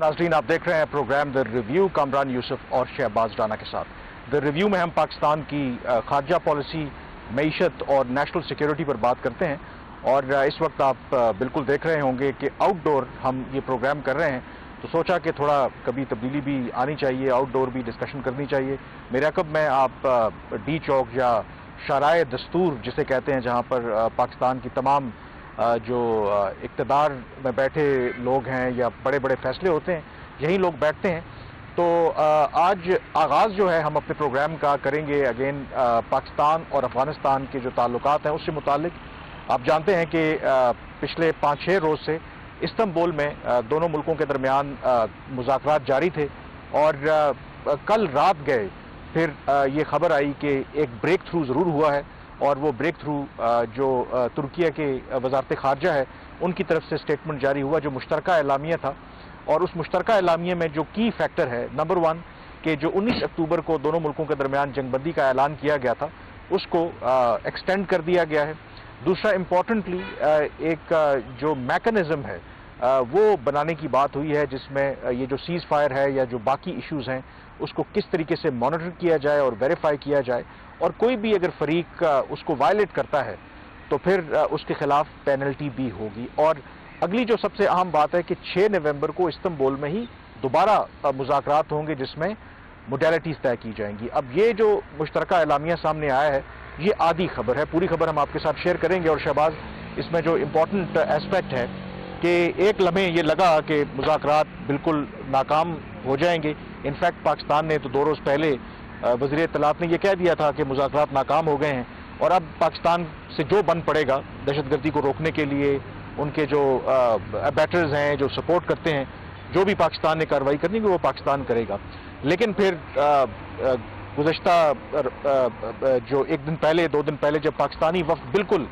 नाज़रीन, आप देख रहे हैं programme the review Kamran Yusuf और शहबाज राना के साथ। द रिव्यू में हम पाकिस्तान की खारजा पॉलिसी, मईशत और नेशनल सिक्योरिटी पर बात करते हैं। और इस वक्त आप बिल्कुल देख रहे होंगे कि आउटडोर हम ये प्रोग्राम कर रहे हैं, तो सोचा कि थोड़ा कभी तब्दीली भी आनी चाहिए, आउटडोर भी डिस्कशन करनी चाहिए। मेरे अकब में आप डी चौक या शाराए दस्तूर जिसे कहते हैं, जहाँ पर पाकिस्तान की तमाम जो इक़्तिदार में बैठे लोग हैं या बड़े बड़े फैसले होते हैं, यही लोग बैठते हैं। तो आज आगाज़ जो है हम अपने प्रोग्राम का करेंगे अगेन पाकिस्तान और अफ़गानिस्तान के जो ताल्लुकात हैं उससे मुतालिक। आप जानते हैं कि पिछले 5-6 रोज़ से इस्तांबुल में दोनों मुल्कों के दरमियान मुज़ाकरात जारी थे और कल रात गए फिर ये खबर आई कि एक ब्रेक थ्रू ज़रूर हुआ है। और वो ब्रेक थ्रू जो तुर्किया के वज़ारत ख़ारजा है उनकी तरफ से स्टेटमेंट जारी हुआ, जो मुश्तरका एलामिया था। और उस मुश्तरका एलामिया में जो की फैक्टर है, नंबर 1 कि जो 19 अक्टूबर को दोनों मुल्कों के दरमियान जंगबंदी का ऐलान किया गया था उसको एक्सटेंड कर दिया गया है। दूसरा इम्पॉर्टेंटली एक जो मैकेनिज़्म है वो बनाने की बात हुई है, जिसमें ये जो सीज़ फायर है या जो बाकी इश्यूज़ हैं उसको किस तरीके से मॉनिटर किया जाए और वेरीफाई किया जाए, और कोई भी अगर फरीक उसको वायलेट करता है तो फिर उसके खिलाफ पेनल्टी भी होगी। और अगली जो सबसे अहम बात है कि 6 नवंबर को इस्तांबुल में ही दोबारा मुज़ाकरात होंगे जिसमें मोडेलिटीज़ तय की जाएंगी। अब ये जो मुश्तरका एलामिया सामने आया है ये आधी खबर है, पूरी खबर हम आपके साथ शेयर करेंगे। और शहबाज, इसमें जो इम्पोर्टेंट एस्पेक्ट है कि एक लम्हे ये लगा कि मुज़ाकरात बिल्कुल नाकाम हो जाएंगे। इनफैक्ट पाकिस्तान ने तो 2 रोज़ पहले वज़ीर इत्तलात ने यह कह दिया था कि मुज़ाकरात नाकाम हो गए हैं, और अब पाकिस्तान से जो बन पड़ेगा दहशतगर्दी को रोकने के लिए, उनके जो अबैटर्स हैं जो सपोर्ट करते हैं, जो भी पाकिस्तान ने कार्रवाई करनी है वो पाकिस्तान करेगा। लेकिन फिर गुज़श्ता जो 1 दिन पहले 2 दिन पहले जब पाकिस्तानी वफ़द बिल्कुल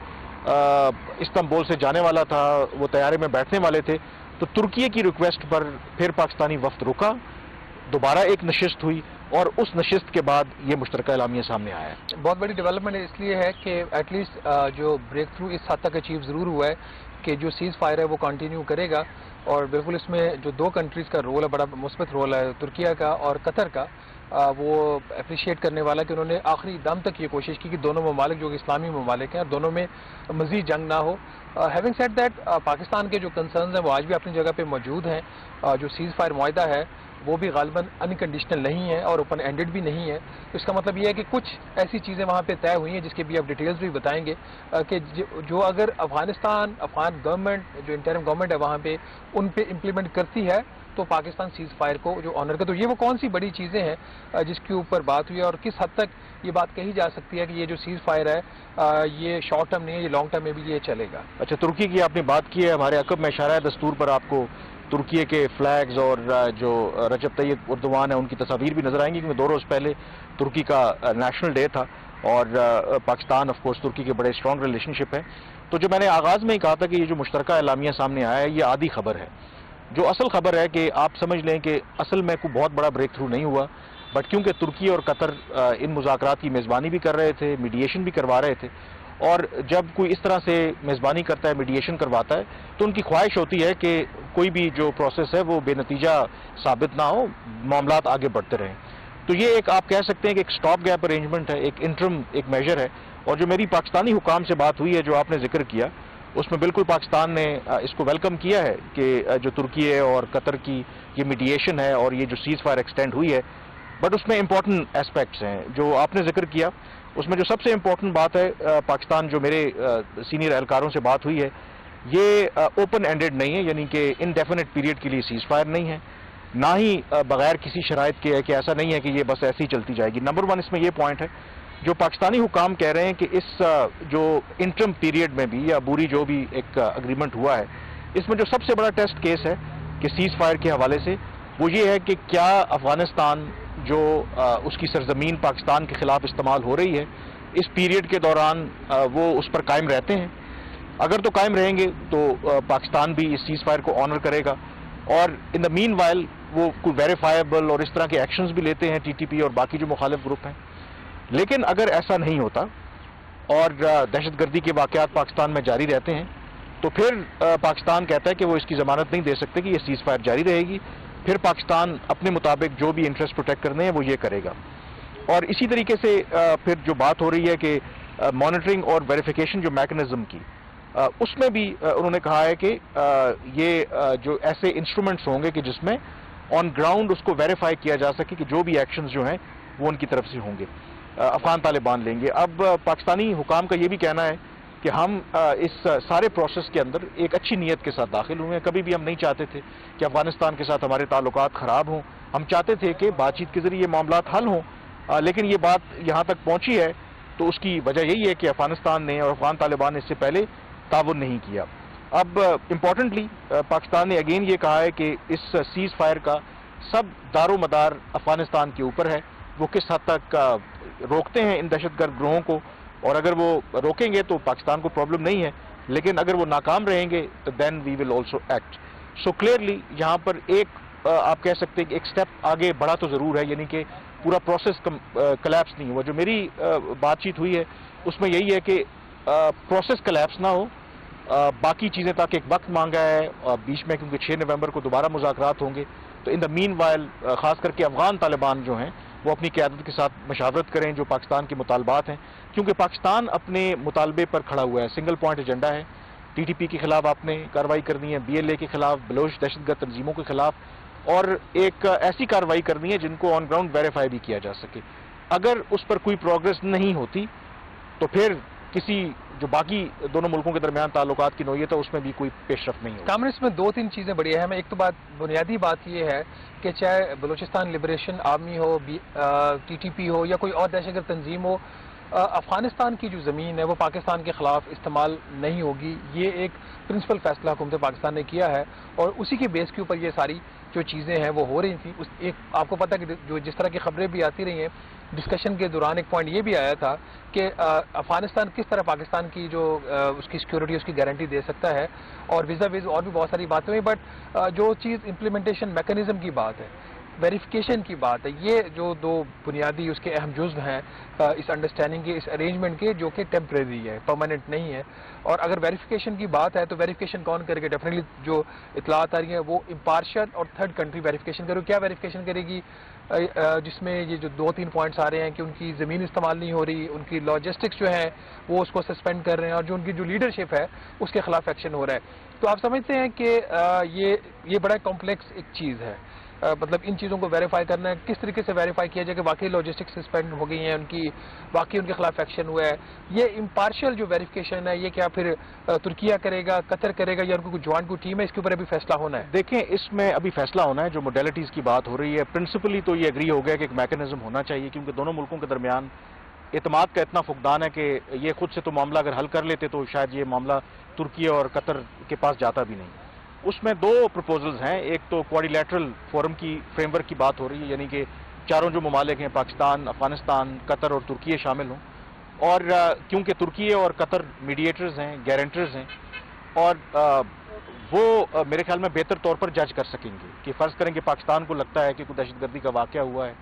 इस्तांबुल से जाने वाला था, वो तैयारे में बैठने वाले थे, तो तुर्की की रिक्वेस्ट पर फिर पाकिस्तानी वफ़द रुका, दोबारा एक नशिस्त हुई और उस नशिस्त के बाद ये मुश्तरका एलामिया सामने आया है। बहुत बड़ी डेवलपमेंट इसलिए है कि एटलीस्ट जो ब्रेक थ्रू इस हद तक अचीव ज़रूर हुआ है कि जो सीज़ फायर है वो कंटिन्यू करेगा। और बिल्कुल इसमें जो 2 कंट्रीज़ का रोल है, बड़ा मुस्बत रोल है, तुर्किया का और कतर का, वो अप्रिशिएट करने वाला कि उन्होंने आखिरी दम तक ये कोशिश की कि दोनों ममालिक जो इस्लामी ममालिक हैं दोनों में मज़ीद जंग ना हो। हैविंग सेड दैट, पाकिस्तान के जो कंसर्न्स हैं वो आज भी अपनी जगह पे मौजूद हैं। जो सीज़ फायर मुआहदा है वो भी गालिबन अनकंडीशनल नहीं है और ओपन एंडेड भी नहीं है। तो इसका मतलब ये है कि कुछ ऐसी चीज़ें वहाँ पे तय हुई हैं जिसके भी आप डिटेल्स भी बताएंगे कि जो अगर अफ़गान गवर्नमेंट, जो इंटरिम गवर्नमेंट है वहाँ पे, उन पे इम्प्लीमेंट करती है तो पाकिस्तान सीज़ फायर को जो ऑनर कर, तो ये वो कौन सी बड़ी चीज़ें हैं जिसके ऊपर बात हुई है और किस हद तक ये बात कही जा सकती है कि ये जो सीज़ फायर है ये शॉर्ट टर्म नहीं है, ये लॉन्ग टर्म में भी ये चलेगा। अच्छा, तुर्की की आपने बात की है, हमारे अकब में शाराए दस्तूर पर आपको तुर्की के फ्लैग्स और जो रजब तैयब उर्दवान है उनकी तस्वीर भी नजर आएंगी, क्योंकि 2 रोज़ पहले तुर्की का नेशनल डे था और पाकिस्तान ऑफ कोर्स तुर्की के बड़े स्ट्रॉन्ग रिलेशनशिप है। तो जो मैंने आगाज़ में ही कहा था कि ये जो मुश्तरका एलामिया सामने आया है ये आधी खबर है। जो असल खबर है कि आप समझ लें कि असल में कोई बहुत बड़ा ब्रेक थ्रू नहीं हुआ, बट क्योंकि तुर्की और कतर इन मुज़ाकरात की मेज़बानी भी कर रहे थे, मीडिएशन भी करवा रहे थे, और जब कोई इस तरह से मेज़बानी करता है, मीडिएशन करवाता है, तो उनकी ख्वाहिश होती है कि कोई भी जो प्रोसेस है वो बेनतीजा साबित ना हो, मामलात आगे बढ़ते रहें। तो ये एक आप कह सकते हैं कि एक स्टॉप गैप अरेंजमेंट है, एक इंटरम एक मेजर है। और जो मेरी पाकिस्तानी हुकाम से बात हुई है, जो आपने जिक्र किया, उसमें बिल्कुल पाकिस्तान ने इसको वेलकम किया है कि जो तुर्की और कतर की ये मीडिएशन है और ये जो सीज़ फायर एक्सटेंड हुई है। बट उसमें इंपॉर्टेंट एस्पेक्ट्स हैं जो आपने जिक्र किया। उसमें जो सबसे इम्पोर्टेंट बात है, पाकिस्तान जो मेरे सीनियर एहलकारों से बात हुई है, ये ओपन एंडेड नहीं है, यानी कि इनडेफिनेट पीरियड के लिए सीज़ फायर नहीं है, ना ही बगैर किसी शराइत के है कि ऐसा नहीं है कि ये बस ऐसी ही चलती जाएगी। नंबर 1 इसमें ये पॉइंट है, जो पाकिस्तानी हुकाम कह रहे हैं कि इस जो इंटरम पीरियड में भी या बुरी जो भी एक अग्रीमेंट हुआ है, इसमें जो सबसे बड़ा टेस्ट केस है कि सीज़ फायर के हवाले से वो ये है कि क्या अफ़गानिस्तान जो उसकी सरजमीन पाकिस्तान के खिलाफ इस्तेमाल हो रही है, इस पीरियड के दौरान वो उस पर कायम रहते हैं। अगर तो कायम रहेंगे तो पाकिस्तान भी इस सीज़ फायर को ऑनर करेगा, और इन द मीन वाइल वो कोई वेरीफाइबल और इस तरह के एक्शंस भी लेते हैं टीटीपी और बाकी जो मुखालिफ ग्रुप हैं। लेकिन अगर ऐसा नहीं होता और दहशतगर्दी के वाक़यात पाकिस्तान में जारी रहते हैं, तो फिर पाकिस्तान कहता है कि वो इसकी ज़मानत नहीं दे सकते कि ये सीज़ फायर जारी रहेगी। फिर पाकिस्तान अपने मुताबिक जो भी इंटरेस्ट प्रोटेक्ट करने हैं वो ये करेगा। और इसी तरीके से फिर जो बात हो रही है कि मॉनिटरिंग और वेरिफिकेशन जो मैकेनिज्म की, उसमें भी उन्होंने कहा है कि ये जो ऐसे इंस्ट्रूमेंट्स होंगे कि जिसमें ऑन ग्राउंड उसको वेरीफाई किया जा सके कि जो भी एक्शंस जो हैं वो उनकी तरफ से होंगे, अफगान तालिबान लेंगे। अब पाकिस्तानी हुकाम का ये भी कहना है कि हम इस सारे प्रोसेस के अंदर एक अच्छी नीयत के साथ दाखिल हुए हैं। कभी भी हम नहीं चाहते थे कि अफगानिस्तान के साथ हमारे ताल्लुकात ख़राब हों, हम चाहते थे कि बातचीत के जरिए ये मामलात हल हों, लेकिन ये बात यहाँ तक पहुँची है तो उसकी वजह यही है कि अफगानिस्तान ने और अफगान तालिबान ने इससे पहले ताउन नहीं किया। अब इम्पॉर्टेंटली पाकिस्तान ने अगेन ये कहा है कि इस सीज फायर का सब दारो मदार अफगानिस्तान के ऊपर है, वो किस हद तक रोकते हैं इन दहशतगर्द ग्रोहों को, और अगर वो रोकेंगे तो पाकिस्तान को प्रॉब्लम नहीं है, लेकिन अगर वो नाकाम रहेंगे तो then we will also act. So clearly यहाँ पर एक आप कह सकते हैं कि एक स्टेप आगे बढ़ा तो ज़रूर है, यानी कि पूरा प्रोसेस कलैप्स नहीं हुआ। जो मेरी बातचीत हुई है उसमें यही है कि प्रोसेस कलैप्स ना हो, बाकी चीज़ें ताकि एक वक्त मांगा है बीच में, क्योंकि 6 नवंबर को दोबारा मुज़ाकरात होंगे, तो इन द मीन वाइल ख़ास करके अफगान तालिबान जो हैं वो अपनी क़यादत के साथ मशावरत करें जो पाकिस्तान के मुतालबात हैं, क्योंकि पाकिस्तान अपने मुतालबे पर खड़ा हुआ है। सिंगल पॉइंट एजेंडा है, TTP के खिलाफ आपने कार्रवाई करनी है, BLA के खिलाफ, बलोच दहशतगर्द तंजीमों के खिलाफ, और एक ऐसी कार्रवाई करनी है जिनको ऑन ग्राउंड वेरीफाई भी किया जा सके। अगर उस पर कोई प्रोग्रेस नहीं होती तो फिर किसी जो बाकी दोनों मुल्कों के दरमियान ताल्लुकात की नौयत है उसमें भी कोई पेशरफ नहीं होगी। कामरान, इसमें 2-3 चीज़ें बड़ी अहम है। एक तो बुनियादी बात यह है कि चाहे बलूचिस्तान लिबरेशन आर्मी हो, TTP हो या कोई और दहशतगर्द तंजीम हो, अफगानिस्तान की जो ज़मीन है वो पाकिस्तान के खिलाफ इस्तेमाल नहीं होगी। ये एक प्रिंसिपल फैसला हुकूमत पाकिस्तान ने किया है और उसी के बेस के ऊपर ये सारी जो चीज़ें हैं वो हो रही थी। एक आपको पता है कि जो जिस तरह की खबरें भी आती रही हैं, डिस्कशन के दौरान एक पॉइंट ये भी आया था कि अफगानिस्तान किस तरह पाकिस्तान की जो उसकी सिक्योरिटी उसकी गारंटी दे सकता है, और विज़ा विज़ और भी बहुत सारी बातें हुई। बट जो चीज़ इम्प्लीमेंटेशन मैकेनिज्म की बात है, वेरिफिकेशन की बात है, ये जो दो बुनियादी उसके अहम जुज़्व हैं इस अंडरस्टैंडिंग के, इस अरेंजमेंट के, जो कि टेम्परेरी है, परमानेंट नहीं है। और अगर वेरिफिकेशन की बात है तो वेरिफिकेशन कौन करेगा? डेफिनेटली जो इतलात आ रही है वो इम्पार्शियल और थर्ड कंट्री वेरिफिकेशन करेगी। क्या वेरिफिकेशन करेगी? जिसमें ये जो 2-3 पॉइंट्स आ रहे हैं कि उनकी ज़मीन इस्तेमाल नहीं हो रही, उनकी लॉजिस्टिक्स जो है वो उसको सस्पेंड कर रहे हैं, और जो उनकी जो लीडरशिप है उसके खिलाफ एक्शन हो रहा है। तो आप समझते हैं कि ये बड़ा कॉम्प्लेक्स एक चीज़ है। मतलब इन चीज़ों को वेरीफाई करना है, किस तरीके से वेरीफाई किया जाए कि वाकई लॉजिस्टिक्स सस्पेंड हो गई हैं उनकी, वाकई उनके खिलाफ एक्शन हुआ है। ये इम्पार्शियल जो वेरिफिकेशन है ये क्या फिर तुर्किया करेगा, कतर करेगा, या उनको कोई ज्वाइंट कोई टीम है? इसके ऊपर अभी फैसला होना है। देखें, इसमें अभी फैसला होना है। जो मोडेलिटीज़ की बात हो रही है, प्रिंसिपली तो ये एग्री हो गया कि एक मैकेनिज्म होना चाहिए, क्योंकि दोनों मुल्कों के दरमियान एतमाद का इतना फुकदान है कि ये खुद से तो मामला अगर हल कर लेते तो शायद ये मामला तुर्की और कतर के पास जाता भी नहीं। उसमें 2 प्रपोजल्स हैं। एक तो क्वाड्रिलैटरल फोरम की फ्रेमवर्क की बात हो रही है, यानी कि चारों जो ममालिक हैं, पाकिस्तान, अफगानिस्तान, कतर और तुर्की शामिल हों, और क्योंकि तुर्की और कतर मीडिएटर्स हैं, गारंटर्स हैं, और वो मेरे ख्याल में बेहतर तौर पर जज कर सकेंगे कि फ़र्ज़ करें कि पाकिस्तान को लगता है कि कोई दहशतगर्दी का वाक़या हुआ है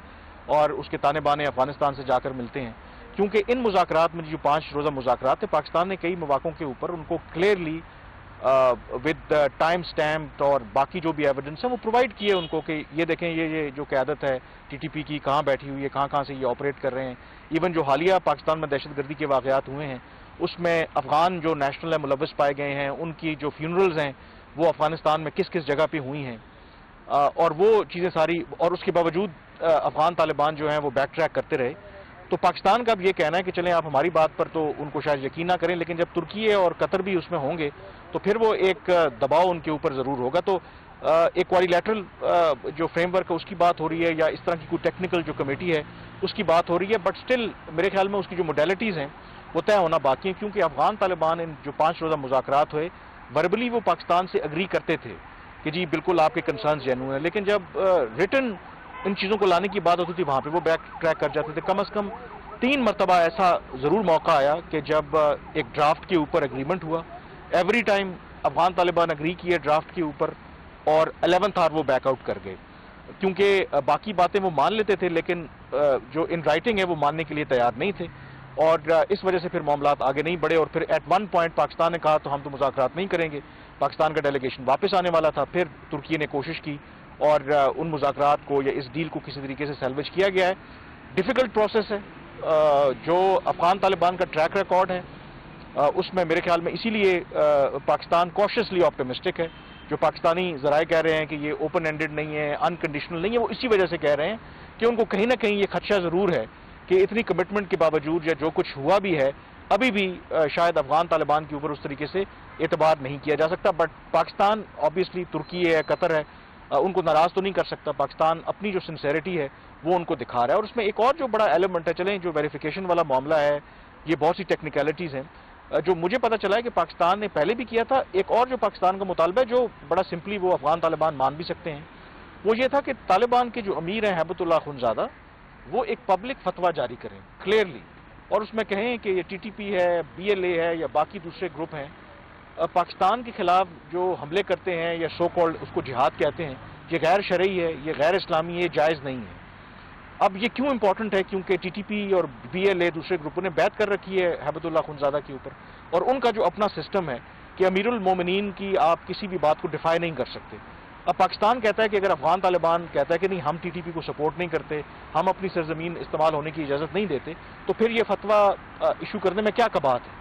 और उसके ताने बाने अफगानिस्तान से जाकर मिलते हैं, क्योंकि इन मुज़ाकरात में जो 5 रोज़ा मुज़ाकरात थे, पाकिस्तान ने कई मौक़ों के ऊपर उनको क्लियरली विद टाइम स्टैम्प और बाकी जो भी एविडेंस है वो प्रोवाइड किए उनको कि ये देखें ये जो क़यादत है TTP की कहाँ बैठी हुई है, कहाँ से ये ऑपरेट कर रहे हैं। इवन जो हालिया पाकिस्तान में दहशतगर्दी के वाक़यात हुए हैं उसमें अफ़गान जो नेशनल है मुलव्वस पाए गए हैं, उनकी जो फ्यूनरल्स हैं वो अफ़गानिस्तान में किस किस जगह पे हुई हैं, और वो चीज़ें सारी, और उसके बावजूद अफ़गान तालिबान जो हैं वो बैक ट्रैक करते रहे। तो पाकिस्तान का अब ये कहना है कि चलें आप हमारी बात पर तो उनको शायद यकीन ना करें, लेकिन जब तुर्की और कतर भी उसमें होंगे तो फिर वो एक दबाव उनके ऊपर ज़रूर होगा। तो एक क्वाड्रिलैटरल जो फ्रेमवर्क है उसकी बात हो रही है, या इस तरह की कोई टेक्निकल जो कमेटी है उसकी बात हो रही है, बट स्टिल मेरे ख्याल में उसकी जो मोडेलिटीज़ हैं वो तय होना बाकी है, क्योंकि अफगान तालिबान इन जो 5 रोज़ा मुज़ाकरात हुए, वर्बली वो पाकिस्तान से अग्री करते थे कि जी बिल्कुल आपके कंसर्न्स जेन्युइन है, लेकिन जब रिटन इन चीज़ों को लाने की बात होती थी वहाँ पे वो बैक ट्रैक कर जाते थे। कम से कम 3 मरतबा ऐसा ज़रूर मौका आया कि जब एक ड्राफ्ट के ऊपर एग्रीमेंट हुआ, every time Afghan Taliban agree किए ड्राफ्ट के ऊपर, और 11th आवर वो बैकआउट कर गए, क्योंकि बाकी बातें वो मान लेते थे लेकिन जो इन राइटिंग है वो मानने के लिए तैयार नहीं थे, और इस वजह से फिर मामलात आगे नहीं बढ़े। और फिर एट वन पॉइंट पाकिस्तान ने कहा तो हम तो मुज़ाकरात नहीं करेंगे, पाकिस्तान का डेलीगेशन वापस आने वाला था, फिर तुर्की ने कोशिश की और उन मुज़ाकरात को या इस डील को किसी तरीके से सैल्वेज किया गया है। डिफ़िकल्ट प्रोसेस है। जो अफगान तालिबान का ट्रैक रिकॉर्ड है उसमें मेरे ख्याल में इसीलिए पाकिस्तान कॉशियसली ऑप्टिमिस्टिक है। जो पाकिस्तानी ज़राए कह रहे हैं कि ये ओपन एंडेड नहीं है, अनकंडीशनल नहीं है, वो इसी वजह से कह रहे हैं कि उनको कहीं ना कहीं ये खदशा ज़रूर है कि इतनी कमिटमेंट के बावजूद या जो कुछ हुआ भी है अभी भी शायद अफगान तालिबान के ऊपर उस तरीके से एतबार नहीं किया जा सकता। बट पाकिस्तान ऑब्वियसली तुर्की है, कतर है, उनको नाराज़ तो नहीं कर सकता। पाकिस्तान अपनी जो सिंसेरिटी है वो उनको दिखा रहा है। और उसमें एक और जो बड़ा एलिमेंट है, चलें जो वेरिफिकेशन वाला मामला है, ये बहुत सी टेक्निकलिटीज़ हैं। जो मुझे पता चला है कि पाकिस्तान ने पहले भी किया था। एक और जो पाकिस्तान का मुतालबा है जो बड़ा सिंपली वो अफगान तालिबान मान भी सकते हैं, वो ये था कि तालिबान के जो अमीर हैं हैबतुल्लाह खुनज़ादा, वो एक पब्लिक फतवा जारी करें क्लियरली और उसमें कहें कि ये टीटीपी है, बीएलए है या बाकी दूसरे ग्रुप हैं, पाकिस्तान के खिलाफ जो हमले करते हैं या सो कॉल्ड उसको जिहाद कहते हैं, ये गैर शरई है, ये गैर इस्लामी है, जायज़ नहीं है। अब ये क्यों इंपॉर्टेंट है? क्योंकि टीटीपी और बीएलए दूसरे ग्रुपों ने बैत कर रखी है हैबतुल्लाह खुनज़ादा के ऊपर और उनका जो अपना सिस्टम है कि अमीरुल मोमिनीन की आप किसी भी बात को डिफाई नहीं कर सकते। अब पाकिस्तान कहता है कि अगर अफगान तालिबान कहता है कि नहीं हम टीटीपी को सपोर्ट नहीं करते, हम अपनी सरजमीन इस्तेमाल होने की इजाज़त नहीं देते, तो फिर ये फतवा इशू करने में क्या कबात है?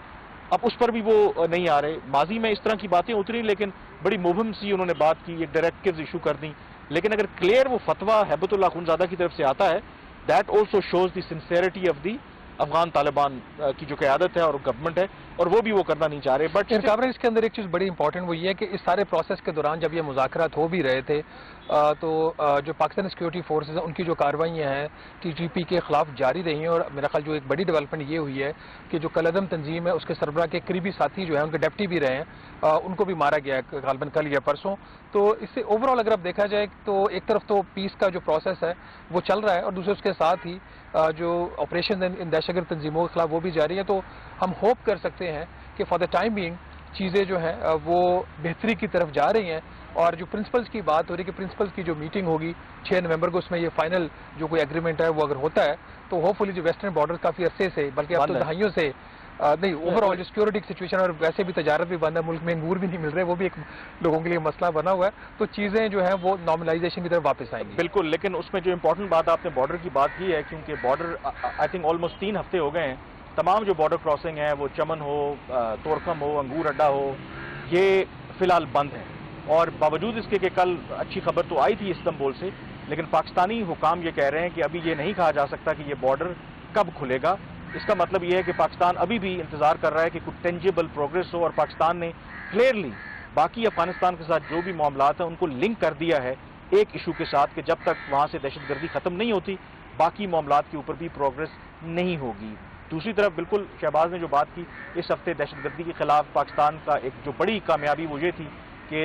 अब उस पर भी वो नहीं आ रहे। माजी में इस तरह की बातें उतरी लेकिन बड़ी मुबहम सी उन्होंने बात की, एक डायरेक्टिव्स इशू कर दी। लेकिन अगर क्लियर वो फतवा हैबतुल्लाह खुनज़ादा की तरफ से आता है, that also shows the sincerity of the Afghan Taliban की जो क़यादत है और गवर्नमेंट है, और वो भी वो करना नहीं चाह रहे। बट कामरान, इसके अंदर एक चीज़ बड़ी इंपॉर्टेंट वो ये है कि इस सारे प्रोसेस के दौरान जब ये मुज़ाकरात हो भी रहे थे तो जो पाकिस्तानी सिक्योरिटी फोर्सेज हैं उनकी जो कार्रवाइयाँ हैं टीटीपी के खिलाफ जारी रही हैं। और मेरा ख्याल जो एक बड़ी डेवलपमेंट ये हुई है कि जो कलअदम तंजीम है उसके सरबराह के करीबी साथी जो है उनके डेप्टी भी रहे हैं, उनको भी मारा गया है गालबन कल या परसों। तो इससे ओवरऑल अगर आप देखा जाए तो एक तरफ तो पीस का जो प्रोसेस है वो चल रहा है और दूसरे उसके साथ ही जो ऑपरेशन इन दहशतगर्द तंजीमों के खिलाफ वो भी जारी है। तो हम होप कर सकते हैं कि फॉर द टाइम बीइंग चीज़ें जो हैं वो बेहतरी की तरफ जा रही हैं। और जो प्रिंसिपल्स की बात हो रही है कि प्रिंसिपल्स की जो मीटिंग होगी 6 नवंबर को, उसमें ये फाइनल जो कोई एग्रीमेंट है वो अगर होता है तो होपफुली जो वेस्टर्न बॉर्डर काफ़ी अरसे से, बल्कि अब तो दहाइयों से नहीं, ओवरऑल जो सिक्योरिटी सिचुएशन और वैसे भी तजारत भी बंद है, मुल्क में अंगूर भी नहीं मिल रहे, वो भी एक लोगों के लिए मसला बना हुआ है। तो चीज़ें जो है वो नॉर्मलाइजेशन की तरफ वापस आएंगी। बिल्कुल, लेकिन उसमें जो इंपॉर्टेंट बात आपने बॉर्डर की बात की है, क्योंकि बॉर्डर आई थिंक ऑलमोस्ट 3 हफ्ते हो गए हैं, तमाम जो बॉर्डर क्रॉसिंग है वो चमन हो, तोरखम हो, अंगूर अड्डा हो, ये फिलहाल बंद है। और बावजूद इसके कि कल अच्छी खबर तो आई थी इस्तांबुल से, लेकिन पाकिस्तानी हुकाम ये कह रहे हैं कि अभी ये नहीं कहा जा सकता कि ये बॉर्डर कब खुलेगा। इसका मतलब ये है कि पाकिस्तान अभी भी इंतजार कर रहा है कि कुछ टेंजिबल प्रोग्रेस हो, और पाकिस्तान ने क्लियरली बाकी अफगानिस्तान के साथ जो भी मामलात हैं उनको लिंक कर दिया है एक इशू के साथ कि जब तक वहाँ से दहशतगर्दी खत्म नहीं होती बाकी मामलात के ऊपर भी प्रोग्रेस नहीं होगी। दूसरी तरफ बिल्कुल शहबाज ने जो बात की, इस हफ्ते दहशतगर्दी के खिलाफ पाकिस्तान का एक जो बड़ी कामयाबी वो ये थी कि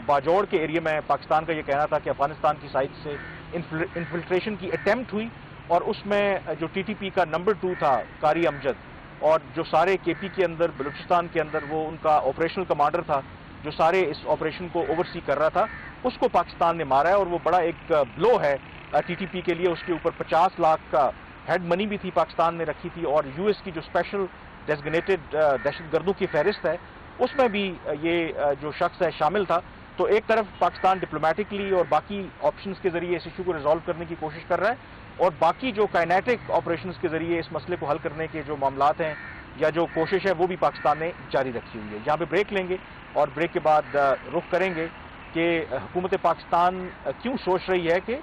बाजौड़ के एरिया में पाकिस्तान का ये कहना था कि अफगानिस्तान की साइड से इन्फिल्ट्रेशन की अटेम्प्ट हुई, और उसमें जो टीटीपी का नंबर 2 था कारी अमजद, और जो सारे केपी के अंदर बलूचिस्तान के अंदर वो उनका ऑपरेशनल कमांडर था जो सारे इस ऑपरेशन को ओवरसी कर रहा था, उसको पाकिस्तान ने मारा है। और वो बड़ा एक ब्लो है टीटीपी के लिए। उसके ऊपर 50 लाख का हेड मनी भी थी, पाकिस्तान ने रखी थी, और यूएस की जो स्पेशल डेजिग्नेटेड दहशतगर्दों की फहरिस्त है उसमें भी ये जो शख्स है शामिल था। तो एक तरफ पाकिस्तान डिप्लोमेटिकली और बाकी ऑप्शंस के जरिए इस इशू को रिजॉल्व करने की कोशिश कर रहा है, और बाकी जो काइनेटिक ऑपरेशंस के जरिए इस मसले को हल करने के जो मामलात हैं या जो कोशिश है वो भी पाकिस्तान ने जारी रखी हुई है। यहाँ पे ब्रेक लेंगे और ब्रेक के बाद रुख करेंगे कि हुकूमत पाकिस्तान क्यों सोच रही है कि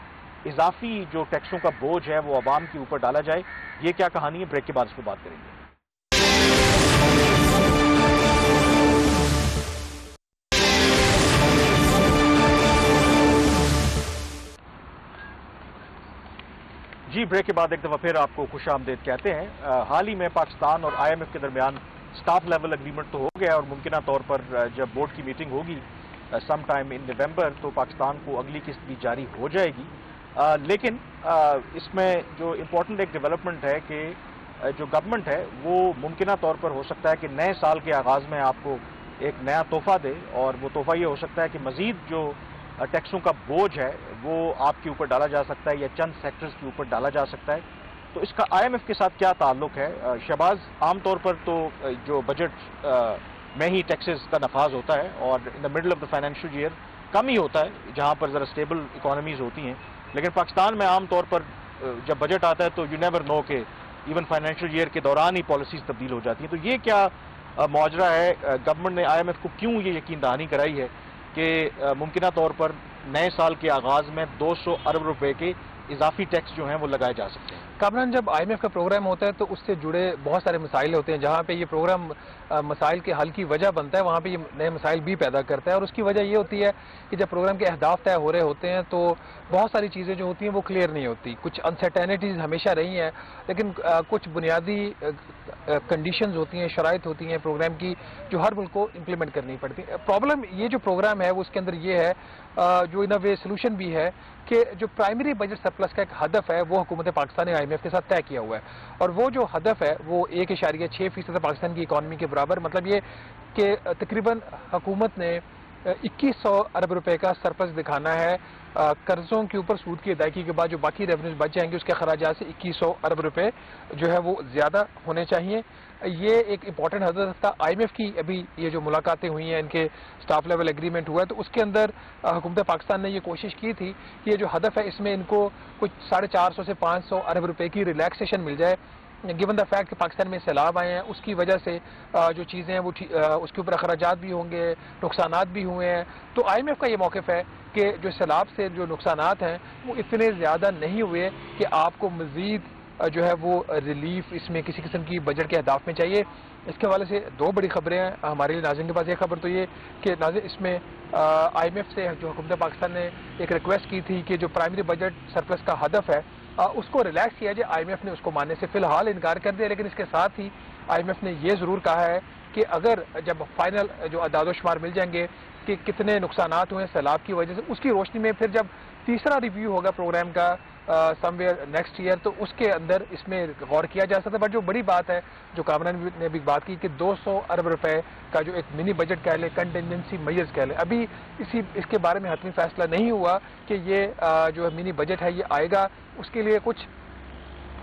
इजाफी जो टैक्सों का बोझ है वो अवाम के ऊपर डाला जाए। ये क्या कहानी है, ब्रेक के बाद इसको बात करेंगे। जी, ब्रेक के बाद एक दफ़ा फिर आपको खुश आमदेद कहते हैं। हाल ही में पाकिस्तान और IMF के दरमियान स्टाफ लेवल एग्रीमेंट तो हो गया, और मुमकिना तौर पर जब बोर्ड की मीटिंग होगी सम टाइम इन नवंबर तो पाकिस्तान को अगली किस्त भी जारी हो जाएगी। लेकिन इसमें जो इम्पोर्टेंट एक डेवलपमेंट है कि जो गवर्नमेंट है वो मुमकिना तौर पर हो सकता है कि नए साल के आगाज़ में आपको एक नया तोहफा दे, और वो तोहफा ये हो सकता है कि मज़ीद जो टैक्सों का बोझ है वो आपके ऊपर डाला जा सकता है या चंद सेक्टर्स के ऊपर डाला जा सकता है। तो इसका IMF के साथ क्या ताल्लुक है? शहबाज, आमतौर पर तो जो बजट में ही टैक्सेस का नफाज होता है और in the middle of the financial year कम ही होता है जहाँ पर ज़रा स्टेबल इकोनॉमीज़ होती हैं। लेकिन पाकिस्तान में आम तौर पर जब बजट आता है तो यू नेवर नो के इवन फाइनेंशियल ईयर के दौरान ही पॉलिसीज़ तब्दील हो जाती हैं। तो ये क्या मुआजरा है? गवर्नमेंट ने IMF को क्यों ये यकीन दहानी कराई है कि मुमकिन तौर पर नए साल के आगाज़ में 200 अरब रुपए के इजाफी टैक्स जो हैं वो लगाए जा सकते हैं? कामरान, जब IMF का प्रोग्राम होता है तो उससे जुड़े बहुत सारे मसाइल होते हैं। जहाँ पे ये प्रोग्राम मसाइल के हल की वजह बनता है, वहाँ पे ये नए मसाइल भी पैदा करता है। और उसकी वजह ये होती है कि जब प्रोग्राम के अहदाफ तय हो रहे होते हैं तो बहुत सारी चीज़ें जो होती हैं वो क्लियर नहीं होती। कुछ अनसर्टेनिटीज़ हमेशा रही हैं, लेकिन कुछ बुनियादी कंडीशंस होती हैं, शराइत होती हैं प्रोग्राम की, जो हर मुल्क को इम्प्लीमेंट करनी पड़ती है। प्रॉब्लम ये जो प्रोग्राम है वो उसके अंदर ये है, जो इन अ वे सोल्यूशन भी है, कि जो प्राइमरी बजट सरप्लस का एक हदफ है वो हुकूमत पाकिस्तान ने IMF के साथ तय किया हुआ है। और वो जो हदफ है वो 1.6% पाकिस्तान की इकॉनमी के बराबर, मतलब ये कि तकरीबन हुकूमत ने 2100 अरब रुपए का सरप्लस दिखाना है। कर्जों के ऊपर सूद की अदायगी के बाद जो बाकी रेवेन्यूज बच जाएंगे उसके खराजात से 2100 अरब रुपए जो है वो ज्यादा होने चाहिए। ये एक इंपॉर्टेंट हदफ था। IMF की अभी ये जो मुलाकातें हुई हैं, इनके स्टाफ लेवल एग्रीमेंट हुआ है, तो उसके अंदर हुकूमत पाकिस्तान ने ये कोशिश की थी कि ये जो हदफ है इसमें इनको कुछ 450 से 500 अरब रुपए की रिलैक्सेशन मिल जाए। गिवन द फैक्ट कि पाकिस्तान में सैलाब आए हैं, उसकी वजह से जो चीज़ें हैं वो उसके ऊपर अखराजात भी होंगे, नुकसानात भी हुए हैं। तो IMF का ये मौक़िफ़ है कि जो सैलाब से जो नुकसानात हैं वो इतने ज़्यादा नहीं हुए कि आपको मज़ीद जो है वो रिलीफ इसमें किसी किस्म की बजट के अहदाफ में चाहिए। इसके हवाले से दो बड़ी खबरें हैं हमारे लिए नाज़रीन के पास। एक खबर तो ये कि नाज़रीन इसमें IMF से जो हुकूमत पाकिस्तान ने एक रिक्वेस्ट की थी कि जो प्राइमरी बजट सरप्लस का हदफ है उसको रिलैक्स किया जाए। IMF ने उसको मानने से फिलहाल इनकार कर दिया, लेकिन इसके साथ ही IMF ने ये ज़रूर कहा है कि अगर जब फाइनल जो अदाद-ओ-शुमार मिल जाएंगे कि कितने नुकसानात हुए सैलाब की वजह से, उसकी रोशनी में फिर जब तीसरा रिव्यू होगा प्रोग्राम का समवेयर नेक्स्ट ईयर, तो उसके अंदर इसमें गौर किया जा सकता है। बट जो बड़ी बात है, जो कामरान ने भी बात की कि 200 अरब रुपए का जो एक मिनी बजट कह ले, कंटिजेंसी मेजर्स कह ले, अभी इसके बारे में हतमी फैसला नहीं हुआ कि ये जो मिनी बजट है ये आएगा। उसके लिए कुछ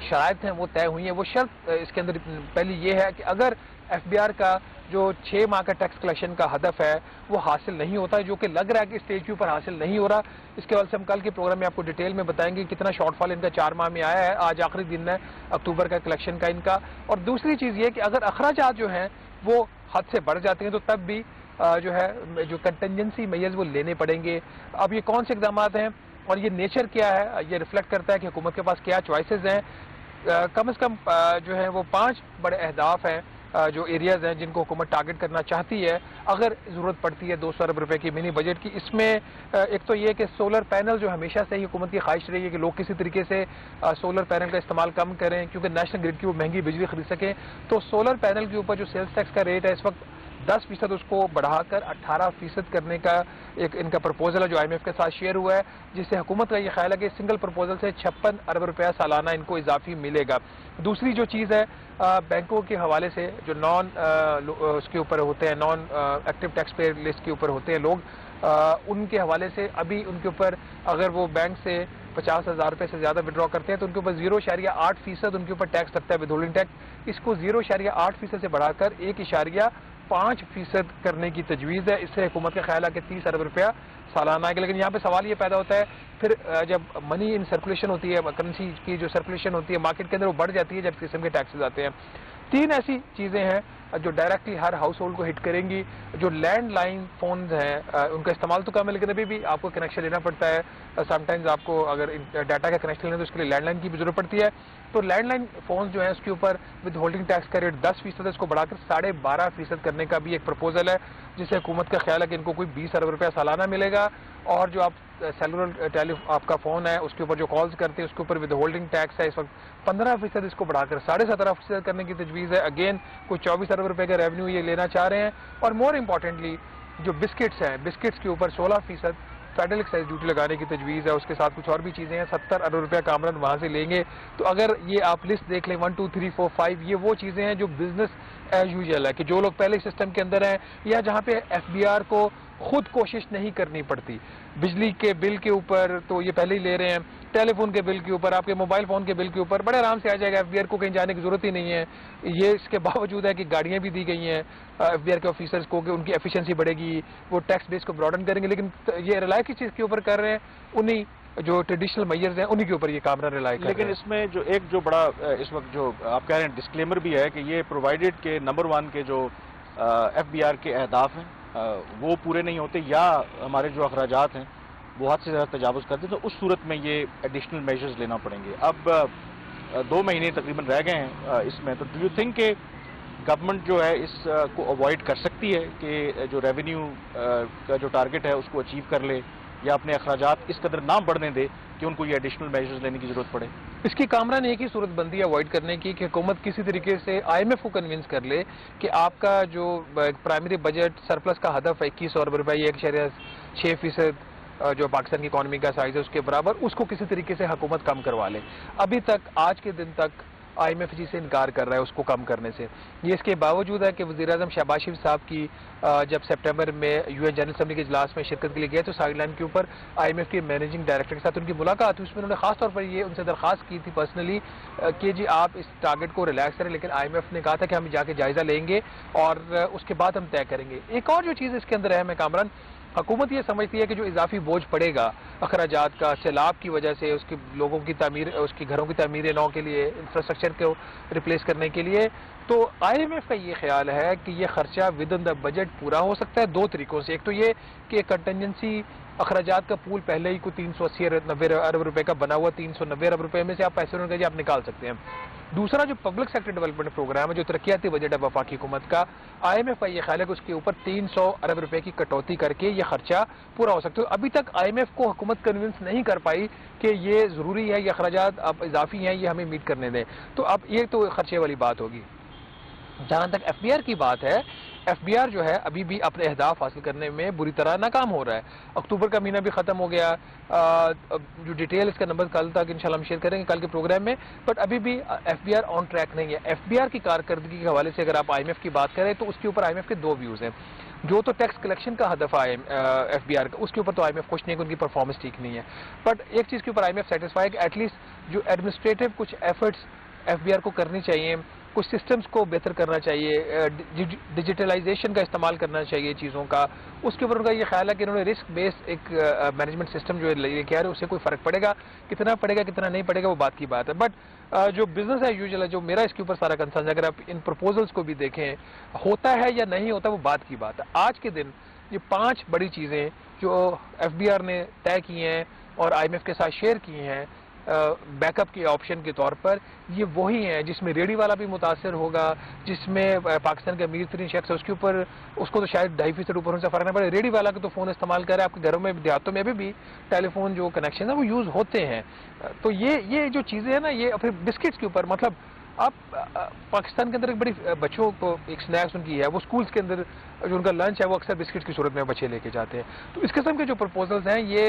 शराइत हैं वो तय हुई हैं। वो शर्त इसके अंदर पहली ये है कि अगर FBR का जो 6 माह का टैक्स कलेक्शन का हदफ है वो हासिल नहीं होता, जो कि लग रहा है कि स्टेज के ऊपर हासिल नहीं हो रहा। इसके हवाले से हम कल के प्रोग्राम में आपको डिटेल में बताएंगे कितना शॉर्टफॉल इनका 4 माह में आया है। आज आखिरी दिन है अक्टूबर का कलेक्शन का इनका। और दूसरी चीज़ ये कि अगर अखराजात जो हैं वो हद से बढ़ जाते हैं तो तब भी जो है जो कंटिजेंसी मेजर्स वो लेने पड़ेंगे। अब ये कौन से इकदाम हैं और ये नेचर क्या है, ये रिफ्लेक्ट करता है कि हुकूमत के पास क्या चॉइसेस हैं। कम से कम जो है वो 5 बड़े अहदाफ हैं, जो एरियाज हैं जिनको हुकूमत टारगेट करना चाहती है अगर ज़रूरत पड़ती है 200 अरब रुपए की मिनी बजट की। इसमें एक तो ये कि सोलर पैनल, जो हमेशा से ही हुकूमत की ख्वाहिश रही है कि लोग किसी तरीके से सोलर पैनल का इस्तेमाल कम करें क्योंकि नेशनल ग्रिड की वो महंगी बिजली खरीद सकें। तो सोलर पैनल के ऊपर जो सेल्स टैक्स का रेट है इस वक्त 10% उसको बढ़ाकर 18% करने का एक इनका प्रपोजल है जो IMF के साथ शेयर हुआ है, जिससे हुकूमत का ये ख्याल है कि सिंगल प्रपोजल से 56 अरब रुपया सालाना इनको इजाफी मिलेगा। दूसरी जो चीज़ है बैंकों के हवाले से जो नॉन उसके ऊपर होते हैं, non active tax payer list के ऊपर होते हैं लोग, उनके हवाले से अभी उनके ऊपर अगर वो बैंक से 50,000 रुपये से ज़्यादा विड्रॉ करते हैं तो उनके ऊपर 0.8% उनके ऊपर टैक्स लगता है, विदहोल्डिंग टैक्स। इसको 0.8% से बढ़ाकर 1.5% करने की तजवीज़ है। इससे हुकूमत का ख्याल है कि 30 अरब रुपया सालाना आएगा। लेकिन यहाँ पे सवाल ये पैदा होता है फिर जब मनी इन सर्कुलेशन होती है, करेंसी की जो सर्कुलेशन होती है मार्केट के अंदर, वो बढ़ जाती है जब किस्म के टैक्सेस आते हैं। 3 ऐसी चीज़ें हैं जो डायरेक्टली हर हाउस होल्ड को हिट करेंगी। जो लैंडलाइन फ़ोन्स हैं उनका इस्तेमाल तो कम है, लेकिन अभी भी आपको कनेक्शन लेना पड़ता है। समटाइम्स आपको अगर डाटा का कनेक्शन लेना तो उसके लिए लैंडलाइन की भी जरूरत पड़ती है। तो लैंडलाइन फ़ोन जो है उसके ऊपर विद होल्डिंग टैक्स का रेट 10% है, इसको बढ़ाकर 12.5% करने का भी एक प्रपोजल है, जिससे हुकूमत का ख्याल है कि इनको कोई 20 अरब रुपया सालाना मिलेगा। और जो आप सेलुलर आपका फ़ोन है उसके ऊपर जो कॉल्स करते हैं उसके ऊपर विद होल्डिंग टैक्स है इस वक्त 15%, इसको बढ़ाकर 17.5% करने की तजवीज़ है। अगेन कोई 24 अरब रुपये का रेवेन्यू ये लेना चाह रहे हैं। और मोर इम्पॉर्टेंटली जो बिस्किट्स हैं, बिस्किट्स के ऊपर 16% फेडरल एक्साइज ड्यूटी लगाने की तजवीज़ है। उसके साथ कुछ और भी चीज़ें हैं, 70 अरब रुपया कामरान वहाँ से लेंगे। तो अगर ये आप लिस्ट देख लें 1, 2, 3, 4, 5, ये वो चीज़ें हैं जो बिजनेस एज यूजुअल है कि जो लोग पहले सिस्टम के अंदर हैं या जहाँ पे FBR को खुद कोशिश नहीं करनी पड़ती। बिजली के बिल के ऊपर तो ये पहले ही ले रहे हैं, टेलीफोन के बिल के ऊपर, आपके मोबाइल फोन के बिल के ऊपर बड़े आराम से आ जाएगा। एफबीआर को कहीं जाने की जरूरत ही नहीं है। ये इसके बावजूद है कि गाड़ियां भी दी गई हैं एफबीआर के ऑफिसर्स को कि उनकी एफिशिएंसी बढ़ेगी, वो टैक्स बेस को ब्रॉडन करेंगे, लेकिन ये रिलाय किस चीज के ऊपर कर रहे हैं? उन्हीं जो ट्रेडिशनल मेजर्स हैं उन्हीं के ऊपर ये कामरा रिलाय कर रहे हैं। लेकिन इसमें जो एक जो बड़ा इस वक्त जो आप कह रहे हैं डिस्क्लेमर भी है कि ये प्रोवाइडेड के नंबर 1 के जो एफबीआर के अहदाफ हैं वो पूरे नहीं होते या हमारे जो अखराजात हैं वो हद से ज़्यादा तजावुज़ करते हैं, तो उस सूरत में ये एडिशनल मेजर्स लेना पड़ेंगे। अब 2 महीने तकरीबन रह गए हैं इसमें, तो डू यू थिंक कि गवर्नमेंट जो है इसको अवॉइड कर सकती है कि जो रेवेन्यू का जो टारगेट है उसको अचीव कर ले, या अपने अखराजात इस कदर ना बढ़ने दे कि उनको ये एडिशनल मेजर्स लेने की जरूरत पड़े? इसकी कामरा ने एक ही सूरत बंदी अवॉइड करने की कि हुकूमत किसी तरीके से आईएमएफ को कन्विंस कर ले कि आपका जो प्राइमरी बजट सरप्लस का हदफ है 21 अरब रुपए, 1.6% जो पाकिस्तान की इकॉनमी का साइज है उसके बराबर, उसको किसी तरीके से हुकूमत कम करवा ले। अभी तक आज के दिन तक आईएमएफ जी से इनकार कर रहा है उसको कम करने से। ये इसके बावजूद है कि वज़ीर-ए-आज़म शहबाज शरीफ साहब की जब सितंबर में यूएन जनरल असेंबली के इजलास में शिरकत के लिए गए तो साइडलाइन के ऊपर आईएमएफ के मैनेजिंग डायरेक्टर के साथ उनकी मुलाकात हुई। उसमें उन्होंने खासतौर पर ये उनसे दरख्वास्त की थी पर्सनली कि जी आप इस टारगेट को रिलैक्स करें, लेकिन आईएमएफ ने कहा था कि हम जाके जायजा लेंगे और उसके बाद हम तय करेंगे। एक और जो चीज़ इसके अंदर अहम है कामरान, हुकूमत ये समझती है कि जो इजाफी बोझ पड़ेगा अखराजात का सैलाब की वजह से, उसके लोगों की तामीर, उसकी घरों की तामीर नौ के लिए, इंफ्रास्ट्रक्चर को रिप्लेस करने के लिए, तो आईएमएफ का ये ख्याल है कि ये खर्चा विद इन द बजट पूरा हो सकता है 2 तरीकों से। एक तो ये कि कंटिजेंसी अखराजात का पूल पहले ही को 380 अरब रुपए का बना हुआ, 390 अरब रुपए में से आप पैसे उन्होंने आप निकाल सकते हैं। दूसरा जो पब्लिक सेक्टर डेवलपमेंट प्रोग्राम है, जो तरक्याती बजट है वफाकी हुकूमत का, आईएमएफ का ये ख्याल है कि उसके ऊपर 300 अरब रुपए की कटौती करके ये खर्चा पूरा हो सकता है। अभी तक आईएमएफ को हुकूमत कन्विंस नहीं कर पाई कि ये जरूरी है, ये अखराजात अब इजाफी हैं, ये हमें मीट करने दें। तो अब ये तो खर्चे वाली बात होगी। जहां तक एफबीआर की बात है, एफबीआर जो है अभी भी अपने अहदाफ हासिल करने में बुरी तरह नाकाम हो रहा है। अक्टूबर का महीना भी खत्म हो गया, जो डिटेल इसका नंबर कल तक इंशाल्लाह हम शेयर करेंगे कल के प्रोग्राम में, बट अभी भी एफबीआर ऑन ट्रैक नहीं है। एफबीआर की कारकर्दगी के हवाले से अगर आप आईएमएफ की बात करें तो उसके ऊपर आईएमएफ के 2 व्यूज हैं। जो तो टैक्स कलेक्शन का हदफ है एफबीआर का, उसके ऊपर तो आईएमएफ खुश नहीं है कि उनकी परफॉर्मेंस ठीक नहीं है। बट एक चीज के ऊपर आईएमएफ सेटिस्फाई है कि एटलीस्ट जो एडमिनिस्ट्रेटिव कुछ एफर्ट्स एफबीआर को करनी चाहिए, कुछ सिस्टम्स को बेहतर करना चाहिए, डिजिटलाइजेशन का इस्तेमाल करना चाहिए चीज़ों का, उसके ऊपर उनका ये ख्याल है कि इन्होंने रिस्क बेस्ड एक मैनेजमेंट सिस्टम जो लेके आ रहे हैं उससे कोई फर्क पड़ेगा, कितना नहीं पड़ेगा वो बात की बात है। बट जो बिजनेस है यूजुअल है, जो मेरा इसके ऊपर सारा कंसर्न है, अगर आप इन प्रपोजल्स को भी देखें होता है या नहीं होता वो बात की बात है। आज के दिन ये 5 बड़ी चीज़ें जो एफबीआर ने तय की हैं और आईएमएफ के साथ शेयर की हैं बैकअप के ऑप्शन के तौर पर, ये वही हैं जिसमें रेडी वाला भी मुतासर होगा, जिसमें पाकिस्तान के अमीर तरीन शख्स है उसके ऊपर उसको तो शायद 2.5% ऊपर उनसे फर्क नहीं पड़े। रेडी वाला के तो फ़ोन इस्तेमाल कर रहे हैं, आपके घरों में देहातों में भी टेलीफोन जो कनेक्शन है वो यूज़ होते हैं। तो ये जो चीज़ें हैं ना, ये फिर बिस्किट्स के ऊपर, मतलब आप पाकिस्तान के अंदर एक बड़ी बच्चों को एक स्नैक्स उनकी है, वो स्कूल्स के अंदर जो उनका लंच है वो अक्सर बिस्किट की सूरत में बच्चे लेके जाते हैं। तो इस किस्म के जो प्रपोजल्स हैं ये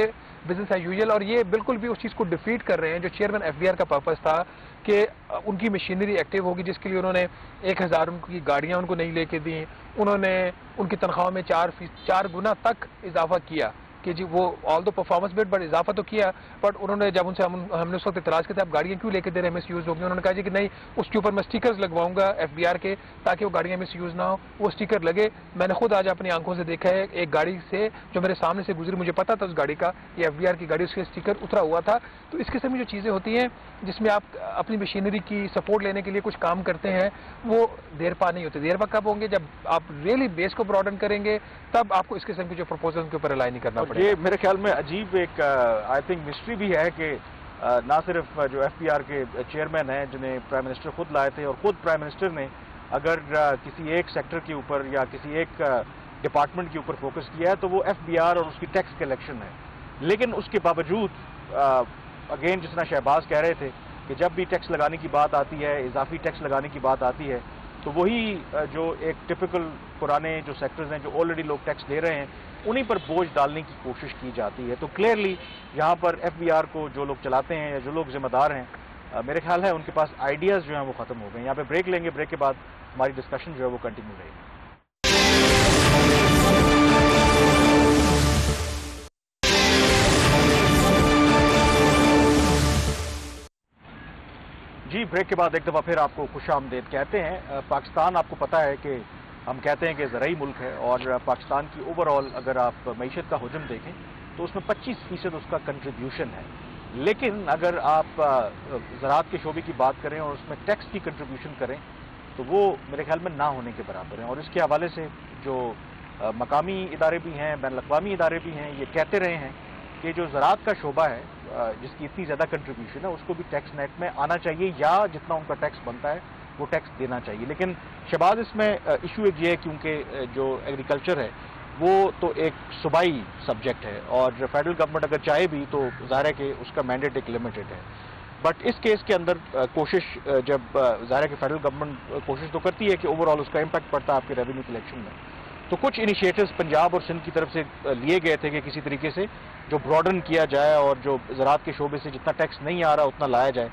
बिजनेस एज यूजुअल, और ये बिल्कुल भी उस चीज़ को डिफीट कर रहे हैं जो चेयरमैन एफबीआर का पर्पस था कि उनकी मशीनरी एक्टिव होगी, जिसके लिए उन्होंने 1000 उनकी गाड़ियाँ उनको नहीं लेके दी, उन्होंने उनकी तनख्वाह में 4 गुना तक इजाफा किया कि जी वो ऑल दो परफॉर्मेंस बेट बट इजाफा तो किया, बट उन्होंने जब उनसे हमने उस वक्त इतराज किया था आप गाड़ियाँ क्यों लेके दे रहे हैं, मिस यूज़ होगी, उन्होंने कहा जी कि नहीं उसके ऊपर मैं स्टिकर्स लगवाऊंगा एफबीआर के ताकि वो गाड़ियाँ मिस यूज़ ना हो। वो स्टिकर लगे, मैंने खुद आज अपनी आंखों से देखा है, एक गाड़ी से जो मेरे सामने से गुजरी मुझे पता था उस गाड़ी का ये एफबीआर की गाड़ी, उसके स्टिकर उतरा हुआ था। तो इस किस्म की जो चीज़ें होती हैं जिसमें आप अपनी मशीनरी की सपोर्ट लेने के लिए कुछ काम करते हैं वो देर पा नहीं होते। देर पा कब होंगे, जब आप रियली बेस को ब्रॉडन करेंगे तब आपको इस किस्म की जो प्रपोजल के ऊपर रिलाई नहीं करना पड़ेगा। ये मेरे ख्याल में अजीब एक आई थिंक मिस्ट्री भी है कि ना सिर्फ जो एफबीआर के चेयरमैन हैं जिन्हें प्राइम मिनिस्टर खुद लाए थे और खुद प्राइम मिनिस्टर ने अगर किसी एक सेक्टर के ऊपर या किसी एक डिपार्टमेंट के ऊपर फोकस किया है तो वो एफबीआर और उसकी टैक्स कलेक्शन है, लेकिन उसके बावजूद अगेन जितना शहबाज कह रहे थे कि जब भी टैक्स लगाने की बात आती है, इजाफी टैक्स लगाने की बात आती है, तो वही जो एक टिपिकल पुराने जो सेक्टर्स हैं जो ऑलरेडी लोग टैक्स दे रहे हैं उन्हीं पर बोझ डालने की कोशिश की जाती है। तो क्लियरली यहाँ पर एफबीआर को जो लोग चलाते हैं या जो लोग जिम्मेदार हैं मेरे ख्याल है उनके पास आइडियाज़ जो हैं वो ख़त्म हो गए। यहाँ पे ब्रेक लेंगे, ब्रेक के बाद हमारी डिस्कशन जो है वो कंटिन्यू रहेगी। ब्रेक के बाद एक दफ़ा फिर आपको खुशामदीद कहते हैं। पाकिस्तान, आपको पता है कि हम कहते हैं कि ज़राई मुल्क है और पाकिस्तान की ओवरऑल अगर आप मईशत का हुजम देखें तो उसमें 25% उसका कंट्रीब्यूशन है। लेकिन अगर आप ज़राअत के शोबे की बात करें और उसमें टैक्स की कंट्रीब्यूशन करें तो वो मेरे ख्याल में ना होने के बराबर है। और इसके हवाले से जो मकामी इदारे भी हैं, बैन अल-अक़वामी इदारे भी हैं, ये कहते रहे हैं कि जो ज़राअत का शोबा है जिसकी इतनी ज़्यादा कंट्रीब्यूशन है उसको भी टैक्स नेट में आना चाहिए या जितना उनका टैक्स बनता है वो टैक्स देना चाहिए। लेकिन शहबाज, इसमें इशू एक ये है क्योंकि जो एग्रीकल्चर है वो तो एक सूबाई सब्जेक्ट है और फेडरल गवर्नमेंट अगर चाहे भी तो ज़ाहिर है कि उसका मैंडेट एक लिमिटेड है। बट इस केस के अंदर कोशिश, जब ज़ाहिर है कि फेडरल गवर्नमेंट कोशिश तो करती है कि ओवरऑल उसका इम्पैक्ट पड़ता है आपके रेवेन्यू कलेक्शन में, तो कुछ इनिशिएटिव्स पंजाब और सिंध की तरफ से लिए गए थे कि किसी तरीके से जो ब्रॉडन किया जाए और जो ज़राअत के शोबे से जितना टैक्स नहीं आ रहा उतना लाया जाए।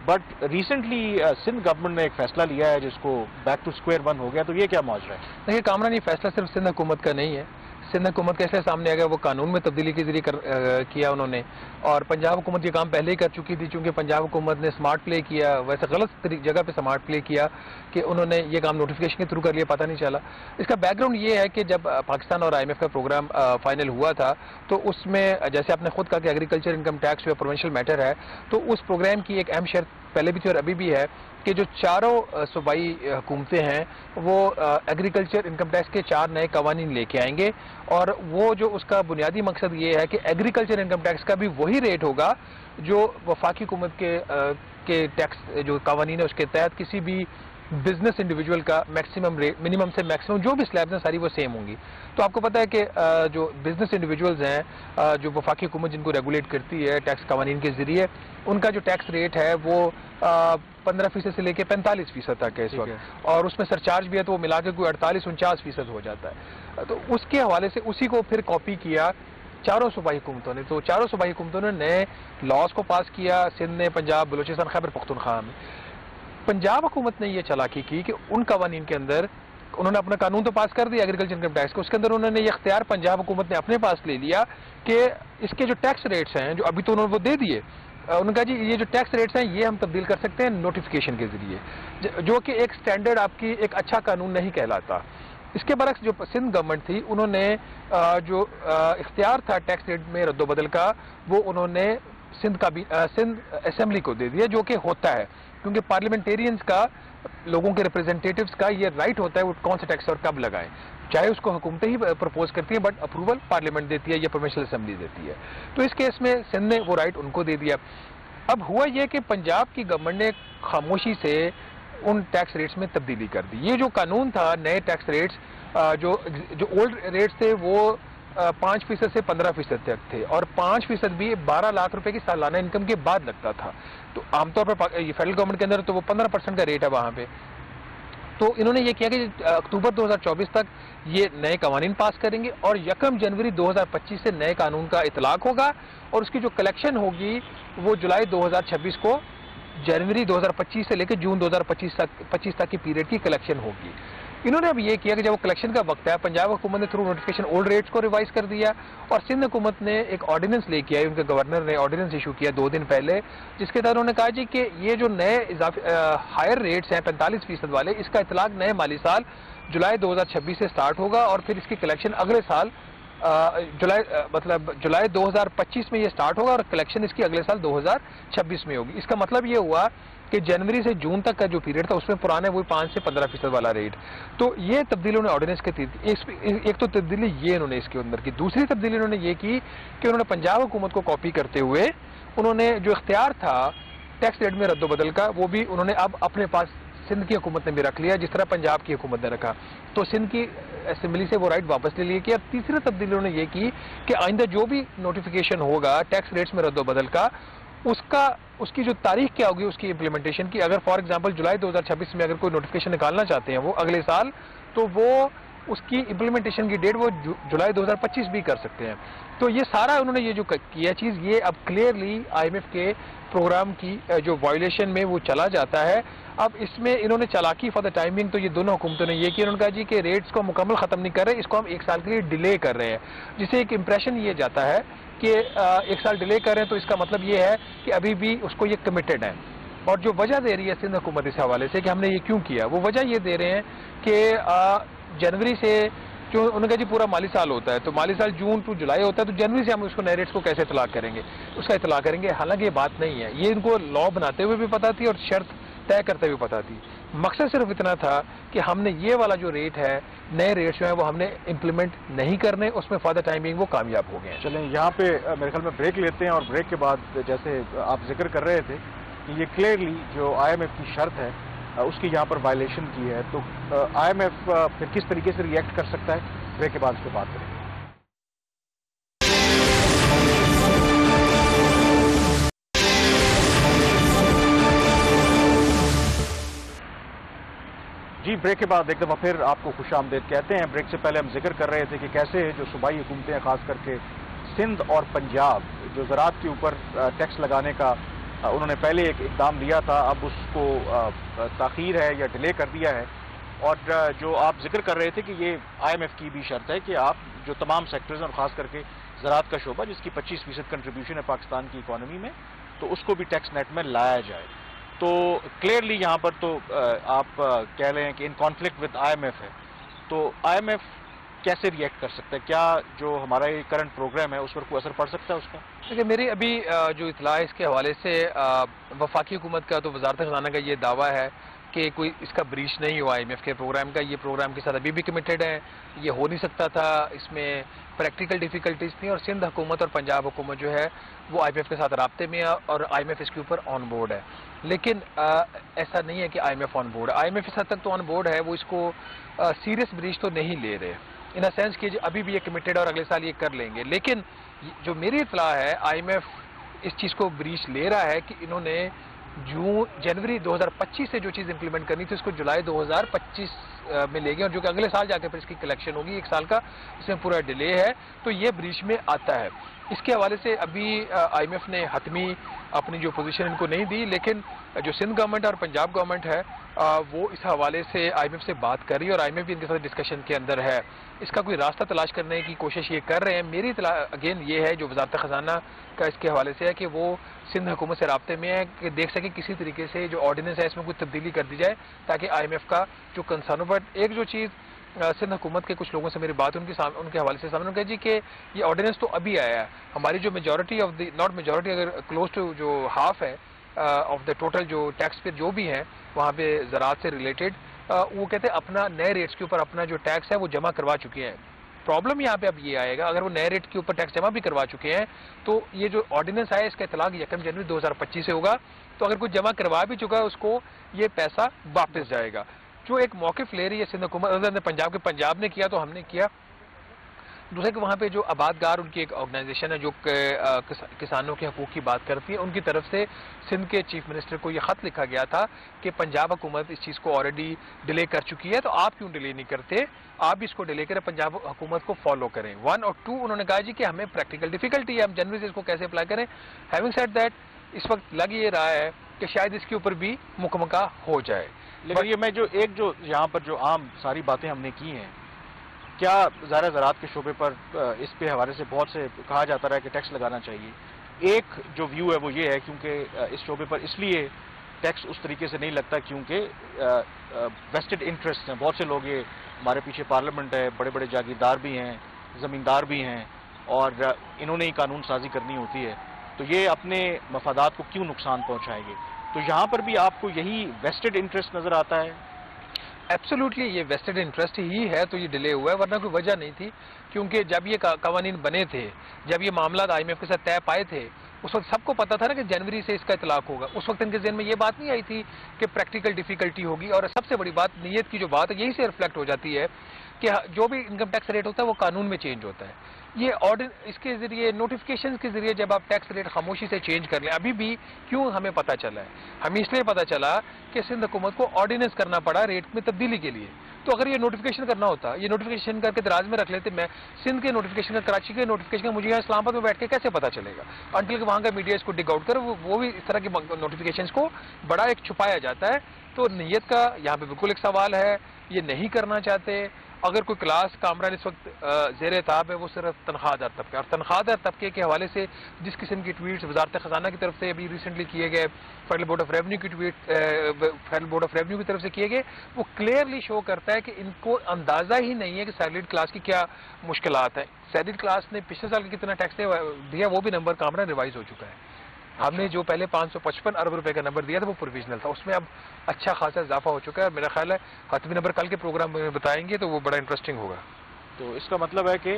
बट रिसेंटली सिंध गवर्नमेंट ने एक फैसला लिया है जिसको बैक टू स्क्वायर वन हो गया, तो ये क्या माजरा है? देखिए कामरान, ये फैसला सिर्फ सिंध हुकूमत का नहीं है। सिंध हुकूमत कैसे सामने आ गया, वो कानून में तब्दीली के जरिए किया उन्होंने। और पंजाब हुकूमत ये काम पहले ही कर चुकी थी, चूंकि पंजाब हुकूमत ने स्मार्ट प्ले किया, वैसे गलत जगह पे स्मार्ट प्ले किया कि उन्होंने ये काम नोटिफिकेशन के थ्रू कर लिया, पता नहीं चला। इसका बैकग्राउंड ये है कि जब पाकिस्तान और IMF का प्रोग्राम फाइनल हुआ था तो उसमें जैसे आपने खुद कहा कि एग्रीकल्चर इनकम टैक्स जो प्रोविंशियल मैटर है, तो उस प्रोग्राम की एक अहम शर्त पहले भी थी और अभी भी है कि जो चारों सूबाई हुकूमतें हैं वो एग्रीकल्चर इनकम टैक्स के 4 नए कवानीन लेके आएंगे। और वो जो उसका बुनियादी मकसद ये है कि एग्रीकल्चर इनकम टैक्स का भी वही रेट होगा जो वफाकी हुकूमत के टैक्स जो कवानीन है उसके तहत किसी भी बिजनेस इंडिविजुअल का मैक्सिमम रेट, मिनिमम से मैक्सिमम जो भी स्लैब्स हैं सारी वो सेम होंगी। तो आपको पता है कि जो बिजनेस इंडिविजुअल्स हैं जो वफाकी हुकूमत जिनको रेगुलेट करती है टैक्स कवानीन के जरिए, उनका जो टैक्स रेट है वो 15% से लेकर 45% तक है इस वक्त, और उसमें सरचार्ज भी है तो वो मिला के कोई 48-49% हो जाता है। तो उसके हवाले से उसी को फिर कॉपी किया चारों सूबाई हुकूमतों ने। तो चारों सूबाई हुकूमतों ने नए लॉज को पास किया, सिंध ने, पंजाब, बलूचिस्तान, खैबर पख्तूनख्वा में। पंजाब हुकूमत ने यह चालाकी की कि उन कवानीन के अंदर उन्होंने अपना कानून तो पास कर दिया एग्रीकल्चर इनकम टैक्स को, उसके अंदर उन्होंने ये इख्तियार पंजाब हुकूमत ने अपने पास ले लिया कि इसके जो टैक्स रेट्स हैं जो अभी तो उन्होंने वो दे दिए, उन्होंने कहा जी ये जो टैक्स रेट्स हैं ये हम तब्दील कर सकते हैं नोटिफिकेशन के जरिए, जो कि एक स्टैंडर्ड आपकी एक अच्छा कानून नहीं कहलाता। इसके बरक्स जो सिंध गवर्नमेंट थी उन्होंने जो इख्तियार था टैक्स रेट में रद्दोबदल का वो उन्होंने सिंध असेंबली को दे दिया, जो कि होता है क्योंकि पार्लियामेंटेरियंस का, लोगों के रिप्रेजेंटेटिव्स का ये राइट होता है वो कौन सा टैक्स और कब लगाएं, चाहे उसको हुकूमतें ही प्रपोज करती है बट अप्रूवल पार्लियामेंट देती है या प्रोविंशियल असेंबली देती है। तो इस केस में सिंध ने वो राइट उनको दे दिया। अब हुआ यह कि पंजाब की गवर्नमेंट ने खामोशी से उन टैक्स रेट्स में तब्दीली कर दी। ये जो कानून था नए टैक्स रेट्स, जो ओल्ड रेट्स थे वो 5% से 15% तक थे और 5% भी 12 लाख रुपए की सालाना इनकम के बाद लगता था। तो आमतौर पर फेडरल गवर्नमेंट के अंदर तो वो 15% का रेट है वहां पे। तो इन्होंने ये किया कि अक्टूबर 2024 तक ये नए कवानीन पास करेंगे और 1 जनवरी 2025 से नए कानून का इतलाक होगा और उसकी जो कलेक्शन होगी वो जुलाई 2026 को जनवरी 2025 से लेकर जून 2025 तक की पीरियड की कलेक्शन होगी। इन्होंने अब ये किया कि जब वो कलेक्शन का वक्त है, पंजाब हुकूमत ने थ्रू नोटिफिकेशन ओल्ड रेट्स को रिवाइज कर दिया और सिंध हुकूमत ने एक ऑर्डिनेंस लेके आई, उनके गवर्नर ने ऑर्डिनेंस इशू किया 2 दिन पहले, जिसके तहत उन्होंने कहा जी कि ये जो नए हायर रेट्स हैं 45% वाले, इसका इतलाक नए माली साल जुलाई 2026 से स्टार्ट होगा और फिर इसकी कलेक्शन अगले साल जुलाई 2025 में ये स्टार्ट होगा और कलेक्शन इसकी अगले साल 2026 में होगी। इसका मतलब ये हुआ कि जनवरी से जून तक का जो पीरियड था उसमें पुराने वही 5 से 15% वाला रेट। तो ये तब्दीली उन्होंने ऑर्डिनेंस के थी। एक तो तब्दीली ये इन्होंने इसके अंदर की, दूसरी तब्दीली इन्होंने ये की कि उन्होंने पंजाब हुकूमत को कॉपी करते हुए उन्होंने जो इख्तियार था टैक्स रेट में रद्दोबदल का वो भी उन्होंने अब अपने पास सिंध की हुकूमत ने भी रख लिया जिस तरह पंजाब की हुकूमत ने रखा। तो सिंध की असेंबली से वो राइट वापस ले लिए कि अब तीसरी तब्दीली उन्होंने ये की कि आइंदा जो भी नोटिफिकेशन होगा टैक्स रेट्स में रद्दोबदल का उसकी जो तारीख क्या होगी उसकी इम्प्लीमेंटेशन की, अगर फॉर एग्जांपल जुलाई 2026 में अगर कोई नोटिफिकेशन निकालना चाहते हैं वो अगले साल, तो वो उसकी इम्प्लीमेंटेशन की डेट वो जुलाई 2025 भी कर सकते हैं। तो ये सारा उन्होंने ये जो किया चीज़ ये अब क्लियरली IMF के प्रोग्राम की जो वायलेशन में वो चला जाता है। अब इसमें इन्होंने चालाकी फॉर द टाइमिंग तो ये दोनों हुकूमतों ने ये किया, उन्होंने कहा जी कि रेट्स को मुकम्मल ख़त्म नहीं कर रहे, इसको हम 1 साल के लिए डिले कर रहे हैं, जिससे एक इम्प्रेशन ये जाता है कि 1 साल डिले कर रहे हैं तो इसका मतलब ये है कि अभी भी उसको ये कमिटेड है। और जो वजह दे रही है सिंध हुकूमत इस हवाले से कि हमने ये क्यों किया, वो वजह ये दे रहे हैं कि जनवरी से जो उन्होंने कहा जी पूरा माली साल होता है, तो माली साल जून टू जुलाई होता है, तो जनवरी से हम उसको नए रेट्स को कैसे इतलाक करेंगे, उसका इतलाक करेंगे। हालांकि ये बात नहीं है, ये इनको लॉ बनाते हुए भी पता थी और शर्त तय करते हुए पता थी। मकसद सिर्फ इतना था कि हमने ये वाला जो रेट है, नए रेट्स जो है वो हमने इम्प्लीमेंट नहीं करने, उसमें फॉर द टाइम बिंग वो कामयाब हो गए। चलें यहाँ पे मेरे ख्याल में ब्रेक लेते हैं, और ब्रेक के बाद जैसे आप जिक्र कर रहे थे कि ये क्लियरली जो IMF की शर्त है उसकी यहाँ पर वायलेशन की है, तो IMF फिर किस तरीके से रिएक्ट कर सकता है, ब्रेक के बाद इस पर बात करेंगे। जी, ब्रेक के बाद एक दफ़ा फिर आपको खुशामदीद कहते हैं। ब्रेक से पहले हम जिक्र कर रहे थे कि कैसे जो सूबाई हुकूमतें खास करके सिंध और पंजाब जो ज़राअत के ऊपर टैक्स लगाने का उन्होंने पहले एक इक़दाम लिया था, अब उसको ताख़ीर है या डिले कर दिया है। और जो आप जिक्र कर रहे थे कि ये IMF की भी शर्त है कि आप जो तमाम सेक्टर्स और ख़ास करके ज़राअत का शोबा जिसकी 25% कंट्रीब्यूशन है पाकिस्तान की इकॉनमी में, तो उसको भी टैक्स नेट में लाया जाए। तो क्लियरली यहाँ पर तो आप कह रहे हैं कि इन कॉन्फ्लिक्ट विद IMF है, तो IMF कैसे रिएक्ट कर सकता है? क्या जो हमारा ये करंट प्रोग्राम है उस पर कोई असर पड़ सकता है उसका? देखिए, मेरी अभी जो इतला है इसके हवाले से वफाकी हुकूमत का तो वजारत खजाना का ये दावा है कि कोई इसका ब्रीच नहीं हुआ IMF के प्रोग्राम का। ये प्रोग्राम के साथ अभी भी कमिटेड है, ये हो नहीं सकता था, इसमें प्रैक्टिकल डिफिकल्टीज थी, और सिंध हुकूमत और पंजाब हुकूमत जो है वो IMF के साथ राब्ते में है और IMF इसके ऊपर ऑन बोर्ड है। लेकिन ऐसा नहीं है कि IMF ऑन बोर्ड है। IMF इस हद तक तो ऑन बोर्ड है, वो इसको सीरियस ब्रीच तो नहीं ले रहे इन अ सेंस कि अभी भी ये कमिटेड और अगले साल ये कर लेंगे। लेकिन जो मेरी इतला है, IMF इस चीज़ को ब्रीच ले रहा है कि इन्होंने जनवरी 2025 से जो चीज़ इंप्लीमेंट करनी थी उसको जुलाई 2025 में ले गए, और जो कि अगले साल जाकर फिर इसकी कलेक्शन होगी, एक साल का इसमें पूरा डिले है, तो ये ब्रीच में आता है। इसके हवाले से अभी IMF ने हतमी अपनी जो पोजीशन इनको नहीं दी, लेकिन जो सिंध गवर्नमेंट और पंजाब गवर्नमेंट है वो इस हवाले से IMF से बात कर रही है, और IMF भी इनके साथ डिस्कशन के अंदर है। इसका कोई रास्ता तलाश करने की कोशिश ये कर रहे हैं। मेरी अगेन ये है जो वजारत खजाना का इसके हवाले से है कि वो सिंध हुकूमत से राब्ते में है कि देख सके किसी तरीके से जो ऑर्डिनेंस है इसमें कोई तब्दीली कर दी जाए, ताकि IMF का जो कंसर्न हो। बट एक जो चीज़ सिंध हुकूमत के कुछ लोगों से मेरी बात उनके हवाले से सामने, जी कि ये ऑर्डिनेंस तो अभी आया है, हमारी जो majority of the not majority अगर क्लोज टू जो हाफ है ऑफ द टोटल जो टैक्स पे जो भी हैं वहाँ पे ज़राअत से रिलेटेड, वो कहते हैं अपना नए रेट्स के ऊपर अपना जो टैक्स है वो जमा करवा चुके हैं। प्रॉब्लम यहाँ पे अब ये आएगा, अगर वो नए रेट के ऊपर टैक्स जमा भी करवा चुके हैं तो ये जो ऑर्डिनेंस आया इसका इतलाक 1 जनवरी 2025 से होगा, तो अगर कोई जमा करवा भी चुका है उसको ये पैसा वापस जाएगा। जो एक मौक़िफ़ ले रही है सिंध हुकूमत, पंजाब ने किया तो हमने किया। दूसरे कि वहाँ पे जो आबादगार उनकी एक ऑर्गेनाइजेशन है जो किसानों के हकूक़ की बात करती है, उनकी तरफ से सिंध के चीफ मिनिस्टर को ये ख़त लिखा गया था कि पंजाब हुकूमत इस चीज़ को ऑलरेडी डिले कर चुकी है, तो आप क्यों डिले नहीं करते, आप भी इसको डिले करें, पंजाब हुकूमत को फॉलो करें। 1 और 2 उन्होंने कहा जी कि हमें प्रैक्टिकल डिफिकल्टी है, हम जनवरी से इसको कैसे अप्लाई करें। हैविंग सेड दैट, इस वक्त लग ये रहा है कि शायद इसके ऊपर भी मुकम्मल हो जाए। लेकिन ये मैं जो यहाँ पर जो आम सारी बातें हमने की हैं, क्या ज़राअत के शोबे पर इस पे हवाले से बहुत से कहा जाता रहा है कि टैक्स लगाना चाहिए। एक जो व्यू है वो ये है क्योंकि इस शोबे पर इसलिए टैक्स उस तरीके से नहीं लगता क्योंकि वेस्टेड इंटरेस्ट हैं। बहुत से लोग, ये हमारे पीछे पार्लियामेंट है, बड़े बड़े जागीरदार भी हैं, ज़मींदार भी हैं, और इन्होंने ही कानून साजी करनी होती है, तो ये अपने मफादात को क्यों नुकसान पहुँचाएंगे। तो यहाँ पर भी आपको यही वेस्टेड इंटरेस्ट नज़र आता है? एब्सोल्युटली ये वेस्टेड इंटरेस्ट ही है, तो ये डिले हुआ है, वरना कोई वजह नहीं थी। क्योंकि जब ये कवानीन बने थे, जब ये मामला IMF के साथ तय पाए थे, उस वक्त सबको पता था ना कि जनवरी से इसका इतलाक होगा। उस वक्त इनके ज़हन में ये बात नहीं आई थी कि प्रैक्टिकल डिफिकल्टी होगी। और सबसे बड़ी बात, नीयत की जो बात है यही से रिफ्लेक्ट हो जाती है कि जो भी इनकम टैक्स रेट होता है वो कानून में चेंज होता है। ये इसके जरिए, नोटिफिकेशन के जरिए जब आप टैक्स रेट खामोशी से चेंज कर लें, अभी भी क्यों हमें पता चला है, हमें इसलिए पता चला कि सिंध हुकूमत को ऑर्डिनेंस करना पड़ा रेट में तब्दीली के लिए। तो अगर ये नोटिफिकेशन करना होता, ये नोटिफिकेशन करके दराज में रख लेते, मैं सिंध के नोटिफिकेशन का, कराची के नोटिफिकेशन का मुझे यहाँ इस्लामाबाद में बैठ के कैसे पता चलेगा, अंटिल कि वहाँ का मीडिया इसको डिग आउट करे। वो भी इस तरह के नोटिफिकेशन को बड़ा एक छुपाया जाता है। तो नीयत का यहाँ पे बिल्कुल एक सवाल है, ये नहीं करना चाहते। अगर कोई क्लास कामरान इस वक्त ज़ेर ताब है वो सिर्फ तनख्वाहदार तबके, और तनख्वाहदार तबके के हवाले से जिस किस्म की ट्वीट्स वजारत ख़जाना की तरफ से अभी रिसेंटली किए गए, फेडरल बोर्ड ऑफ रेवेन्यू की tweet federal board of revenue की तरफ से किए गए, वो क्लियरली शो करता है कि इनको अंदाज़ा ही नहीं है कि सैलरीड क्लास की क्या मुश्किलात हैं। सैलरीड क्लास ने पिछले साल कितना टैक्स दिया, वो भी नंबर कामरान रिवाइज हो चुका है। हमने जो पहले 555 अरब रुपए का नंबर दिया था वो प्रोविजनल था, उसमें अब अच्छा खासा इजाफा हो चुका है। मेरा ख्याल है हतमी नंबर कल के प्रोग्राम में बताएंगे तो वो बड़ा इंटरेस्टिंग होगा। तो इसका मतलब है कि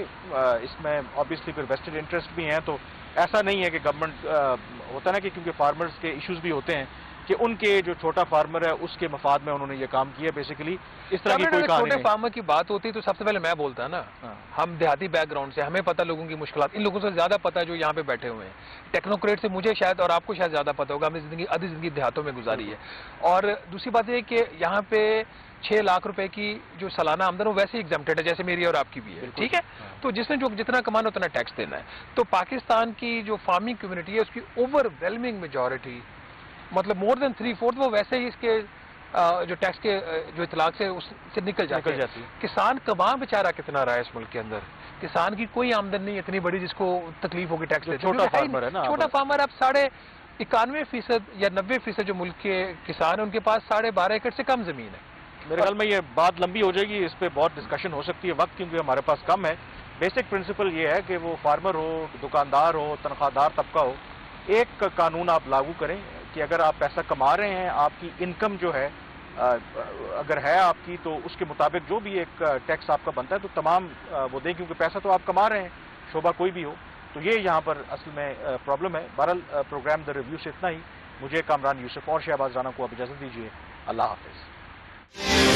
इसमें ऑब्वियसली फिर वेस्टेड इंटरेस्ट भी हैं, तो ऐसा नहीं है कि गवर्नमेंट होता है ना कि क्योंकि फार्मर्स के इश्यूज भी होते हैं कि उनके जो छोटा फार्मर है उसके मफाद में उन्होंने ये काम किया, बेसिकली इस तरह की कोई कहानी छोटे नहीं। फार्मर की बात होती तो सबसे पहले मैं बोलता है ना, हम देहाती बैकग्राउंड से, हमें पता लोगों की मुश्किलात, इन लोगों से ज्यादा पता है जो यहाँ पे बैठे हुए हैं। टेक्नोक्रेट से मुझे शायद और आपको शायद ज्यादा पता होगा, हमने जिंदगी आधी जिंदगी देहातों में गुजारी है। और दूसरी बात यह कि यहाँ पे 6 लाख रुपए की जो सालाना आमदन हो वैसे ही एग्जेम्प्टेड है, जैसे मेरी और आपकी भी है, ठीक है। तो जिसने जो जितना कमाना उतना टैक्स देना है। तो पाकिस्तान की जो फार्मिंग कम्युनिटी है उसकी ओवरवेलमिंग मेजॉरिटी, मतलब मोर देन 3/4 वो वैसे ही इसके जो टैक्स के जो इतलाक से उससे निकल जाती है। किसान कमा बेचारा कितना रहा है इस मुल्क के अंदर, किसान की कोई आमदन नहीं इतनी बड़ी जिसको तकलीफ होगी टैक्स देते। छोटा फार्मर है ना, छोटा फार्मर अब 91% या 90% जो मुल्क के किसान है उनके पास 12.5 एकड़ से कम जमीन है। मेरे ख्याल में ये बात लंबी हो जाएगी, इस पर बहुत डिस्कशन हो सकती है, वक्त क्योंकि हमारे पास कम है। बेसिक प्रिंसिपल ये है कि वो फार्मर हो, दुकानदार हो, तनख्वाहदार तबका हो, एक कानून आप लागू करें कि अगर आप पैसा कमा रहे हैं, आपकी इनकम जो है अगर है आपकी, तो उसके मुताबिक जो भी एक टैक्स आपका बनता है तो तमाम वो दें, क्योंकि पैसा तो आप कमा रहे हैं, शोबा कोई भी हो। तो ये यहाँ पर असल में प्रॉब्लम है। बहरहाल प्रोग्राम द रिव्यू से इतना ही। मुझे कामरान यूसुफ और शहबाज राना को अब इजाज़त दीजिए। अल्लाह हाफिज़।